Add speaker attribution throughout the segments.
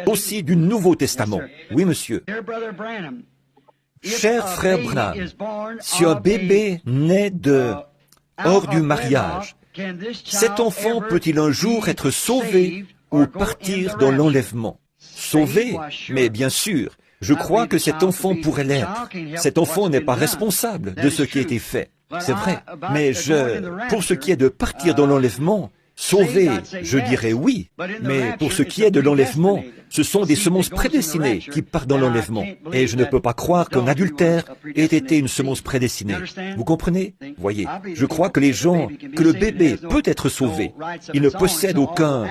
Speaker 1: aussi du Nouveau Testament. Oui, monsieur. Cher frère Branham, si un bébé naît hors du mariage, cet enfant peut-il un jour être sauvé ou partir dans l'enlèvement? Sauvé? Mais bien sûr, je crois que cet enfant pourrait l'être. Cet enfant n'est pas responsable de ce qui a été fait. C'est vrai. Mais pour ce qui est de partir dans l'enlèvement, sauvé, je dirais oui. Mais pour ce qui est de l'enlèvement, ce sont des semences prédestinées qui partent dans l'enlèvement. Et je ne peux pas croire qu'un adultère ait été une semence prédestinée. Vous comprenez? Voyez, je crois que le bébé peut être sauvé. Il ne possède aucun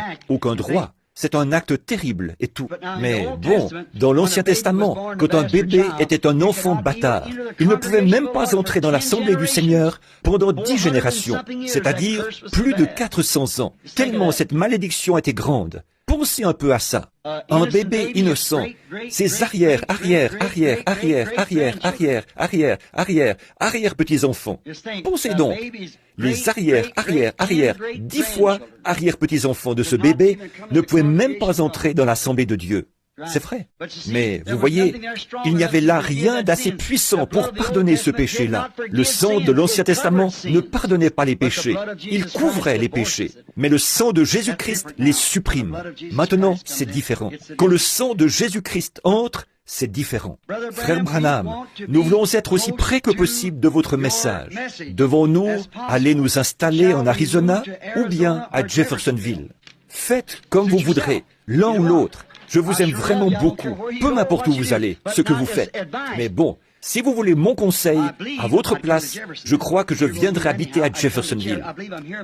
Speaker 1: droit. C'est un acte terrible et tout. Mais bon, dans l'Ancien Testament, quand un bébé était un enfant bâtard, il ne pouvait même pas entrer dans l'Assemblée du Seigneur pendant 10 générations, c'est-à-dire plus de 400 ans, tellement cette malédiction était grande. Pensez un peu à ça. Un bébé innocent, ses arrière-petits-enfants. Pensez donc, les arrière, 10 fois arrière-petits-enfants de ce bébé ne pouvaient même pas entrer dans l'Assemblée de Dieu. C'est vrai. Mais vous voyez, il n'y avait là rien d'assez puissant pour pardonner ce péché-là. Le sang de l'Ancien Testament ne pardonnait pas les péchés. Il couvrait les péchés. Mais le sang de Jésus-Christ les supprime. Maintenant, c'est différent. Quand le sang de Jésus-Christ entre, c'est différent. Frère Branham, nous voulons être aussi près que possible de votre message. Devons-nous aller nous installer en Arizona ou bien à Jeffersonville? Faites comme vous voudrez, l'un ou l'autre. Je vous aime vraiment beaucoup, peu m'importe où vous allez, ce que vous faites. Mais bon, si vous voulez mon conseil, à votre place, je crois que je viendrai habiter à Jeffersonville.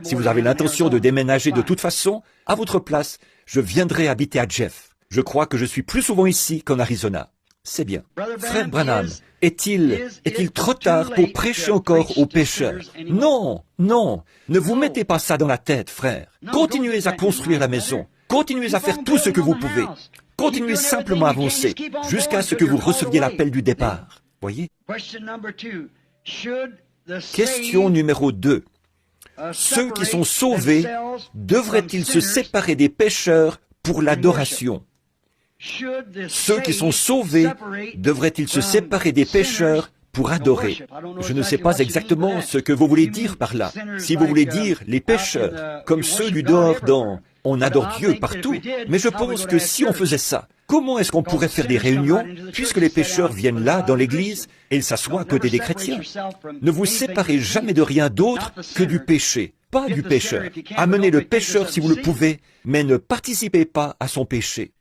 Speaker 1: Si vous avez l'intention de déménager de toute façon, à votre place, je viendrai habiter à Jeff. Je crois que je suis plus souvent ici qu'en Arizona. C'est bien. Frère Branham, est-il trop tard pour prêcher encore aux pécheurs? Non, ne vous mettez pas ça dans la tête, frère. Continuez à construire la maison. Continuez à faire tout ce que vous pouvez. Continuez simplement à avancer jusqu'à ce que vous receviez l'appel du départ. Voyez? Question numéro 2. Ceux qui sont sauvés devraient-ils se séparer des pécheurs pour l'adoration? Ceux qui sont sauvés devraient-ils se séparer des pécheurs pour adorer? Je ne sais pas exactement ce que vous voulez dire par là. Si vous voulez dire les pécheurs, comme ceux du dehors on adore Dieu partout, mais je pense que si on faisait ça, comment est-ce qu'on pourrait faire des réunions, puisque les pécheurs viennent là, dans l'église, et ils s'assoient à côté des chrétiens? Ne vous séparez jamais de rien d'autre que du péché, pas du pécheur. Amenez le pécheur si vous le pouvez, mais ne participez pas à son péché.